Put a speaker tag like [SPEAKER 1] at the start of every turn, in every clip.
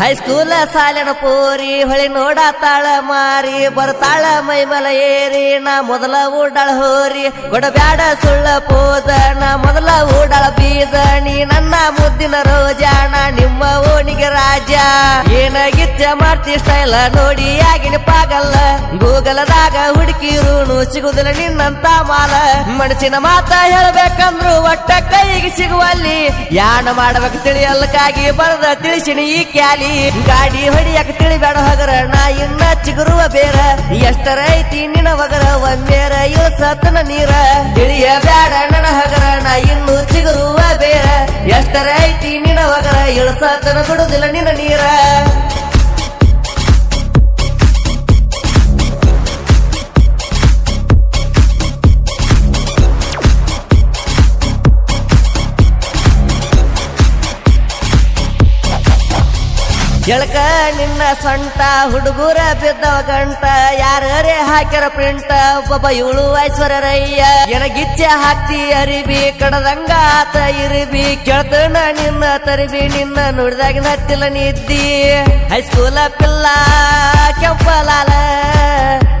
[SPEAKER 1] ಹೈಸ್ಕೂಲ ಸಾಲಿನ ಪೋರಿ ಹೊಳಿ ನೋಡಾತಾಳ ಮಾರಿ ಬರ್ತಾಳ ಮೈಮಲ ಏರಿ ನಾ ಮೊದಲ ಊಡಾಳ ಹೋರಿ ಕೊಡಬ್ಯಾಡ ಸುಳ್ಳ ಪೋದ ನಾ ಮೊದಲ ಊಡಾಳ ಬೀದ ನೀ ನನ್ನ ಮುದ್ದಿನ ರೋಜಾಣ ನಿಮ್ಮ ಓಣಿಗೆ ರಾಜ ಏನ ಗಿಚ್ಚ ಮಾಡ್ತಿ ಸ್ಟೈಲ ನೋಡಿ ಆಗಿನ ಪಾಗಲ್ಲ ಗೂಗಲದಾಗ ಹುಡುಕಿರುನು ಸಿಗುದಿಲ್ಲ ನಿನ್ನಂತ ಮಾಲ ಮನಸ್ಸಿನ ಮಾತ ಹೇಳ್ಬೇಕಂದ್ರು ಒಟ್ಟ ಕೈಗೆ ಸಿಗುವಲ್ಲಿ ಯಾಣ ಮಾಡ್ಬೇಕು ತಿಳಿಯಲ್ಲಕ್ಕಾಗಿ ಬರದ ತಿಳಿಸಿನಿ ಈ ಕ್ಯಾಲಿ ಗಾಡಿ ಹೊಡಿಯಕ ತಿಳಿಬೇಡ ಹೊಗರ ನಾ ಇನ್ನ ಚಿಗುರುವ ಬೇರ ಎಷ್ಟರ ಐತಿ ನಿನ್ನ ಹೊಗರ ಒಮ್ಮೇರ ಇಳಿಸತನ ನೀರ ತಿಳಿಯ ಬ್ಯಾಡ ನನ್ನ ಹಗರ ನಾ ಇನ್ನು ಚಿಗುರುವ ಬೇರ ಎಷ್ಟರ ಐತಿ ನಿನ್ನ ಹೊಗರ ಇಳಿಸತನ ಬಿಡುದಿಲ್ಲ ನಿನ್ನ ನೀರ ಎಳಕ ನಿನ್ನ ಸೊಂಟ ಹುಡುಗರ ಬಿದ್ದವ ಗಂಟ ಯಾರೇ ಹಾಕ್ಯಾರ ಪ್ರಿಂಟ ಒಬ್ಬ ಇವಳು ಐಶ್ವರ್ಯರಯ್ಯ ಎನಗಿಚ್ಚೆ ಹಾಕ್ತಿ ಅರಿಬಿ ಕಡದಂಗ ಆತ ಇರಿಬಿ ಕೇಳ್ತನ ನಿನ್ನ ತರಿಬಿ ನಿನ್ನ ನೋಡಿದಾಗ ಹತ್ತಿಲ್ಲ ನಿದ್ದಿ ಹೈಸ್ಕೂಲ ಪಿಲ್ಲ ಕೆಂಪಲಾಲ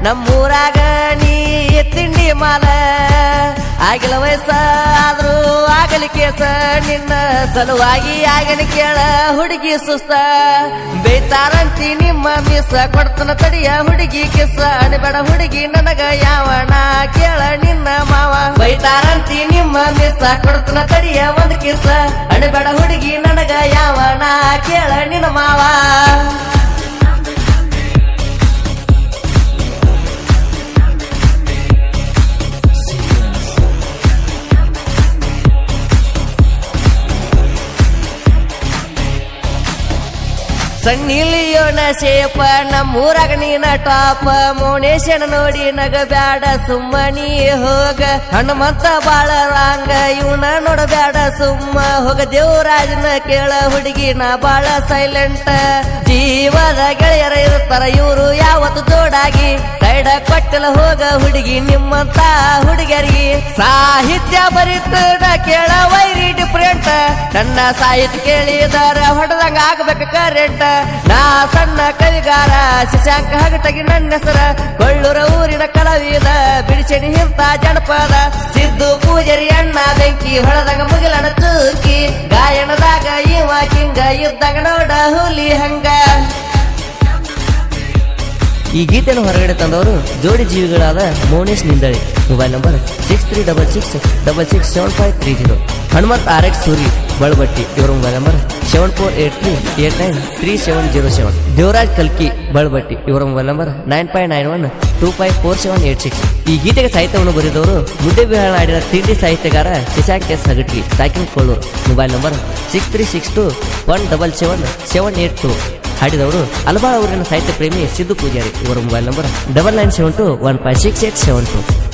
[SPEAKER 1] ನಮ್ಮೂರಾಗ ನೀ ತಿಂಡಿ ಮಾಲ ಆಗಿಲ್ಲ ವಯಸ್ಸ ಆದ್ರೂ ಆಗಲಿ ಕೇಸ ನಿನ್ನ ಸಲುವಾಗಿ ಆಗಲಿ ಕೇಳ ಹುಡುಗಿ ಸುಸ್ತ ಬೇತಾರಂತಿ ನಿಮ್ಮ ಮಿಸ ಕೊಡ್ತನ ತಡಿಯ ಹುಡುಗಿ ಕಿಸ ಅಣಬೇಡ ಹುಡುಗಿ ನನಗ ಯಾವಣ ಕೇಳ ನಿನ್ನ ಮಾವ ಬೈತಾರಂತಿ ನಿಮ್ಮ ಮಿಸ ಕೊಡ್ತನ ತಡಿಯ ಒಂದ್ ಕಿಸ ಅಣಬೇಡ ಹುಡುಗಿ ನನಗ ಯಾವಣ ಕೇಳ ನಿನ್ನ ಮಾವ ಸಣ್ಣಿಲಿಯೋನ ಶೇಪ ನಮ್ಮೂರಾಗ ನೀನ ಟಾಪ ಮೌನೇಶನ ನೋಡಿ ನಗ ಬ್ಯಾಡ ಸುಮ್ಮನಿ ಹೋಗ ಹನುಮಂತ ಬಾಳ ರಾಂಗ ಇವನ ನೋಡಬ್ಯಾಡ ಸುಮ್ಮ ಹೋಗ ದೇವರಾಜನ ಕೇಳ ಹುಡುಗಿ ನಾ ಬಾಳ ಸೈಲೆಂಟ್ ಜೀವದ ಗೆಳೆಯರ ಇರ್ತಾರ ಇವರು ಯಾವತ್ತು ಜೋಡಾಗಿ ಸೈಡ ಕೊಟ್ಟಲ ಹೋಗ ಹುಡುಗಿ ನಿಮ್ಮಂತ ಹುಡುಗಿಯರಿಗೆ ಸಾಹಿತ್ಯ ಬರಿತ ಕೇಳ ವೈರಿ ಡಿಫ್ರೆಂಟ್ ನನ್ನ ಸಾಹಿತ್ಯ ಕೇಳಿದಾರ ಹೊಡೆದಂಗ ಆಗ್ಬೇಕ ಕರೆಂಟ್ ನಾ ಸಣ್ಣ ಕವಿಗಾರ ಶಶಾಂಕ ಹಗಟಗಿ ನನ್ನ ಹೆಸರ ಕೊಳ್ಳೂರ ಊರಿನ ಕಳವಿದ ಬಿಡಿಸೆಣಿ ಇಂತ ಜನಪದ ಸಿದ್ದು ಪೂಜಾರಿ ಅಣ್ಣ ಬೆಂಕಿ ಹೊಳದಾಗ ಮುಗಿಲನ ಚೂಕಿ ಗಾಯನದಾಗ ಇವ ಕಿಂಗ ಇದ್ದಾಗ ನೋಡ ಹುಲಿ ಹಂಗ ಈ ಗೀತೆಯನ್ನು ಹೊರಗಡೆ ತಂದವರು ಜೋಡಿ ಜೀವಿಗಳಾದ ಮೌನೇಶ್ ನಿಂದಳಿ mobile number 6366667530 Hanumant RX Suri Balabatti ಇವರ ಮೊಬೈಲ್ ನಂಬರ್ 7483893707 ದೇವರಾಜ್ ಕಲ್ಕಿ ಬಳಬಟ್ಟಿ ಇವರ ಮೊಬೈಲ್ ನಂಬರ್ 9591254786 ಈ ಗೀತೆಗೆ ಸಾಹಿತ್ಯವನ್ನು ಬರೆದವರು ಮುದ್ದೆ ಬಿಹಾಳ ಆಡಿದ ತಿಂಡಿ ಸಾಹಿತ್ಯಗಾರ ಶಶಾಂಕ್ ಎಸ್ ಹಗಟ್ಗಿ ಸಾಕಿನ್ ಕೊಳ್ಳೂರು ಮೊಬೈಲ್ ನಂಬರ್ 6362177782 ಹಾಡಿದವರು ಅಲಬಾಳ ಊರಿನ ಸಾಹಿತ್ಯ ಪ್ರೇಮಿ ಸಿದ್ದು ಪೂಜಾರಿ ಇವರ ಮೊಬೈಲ್ ನಂಬರ್ 9972156872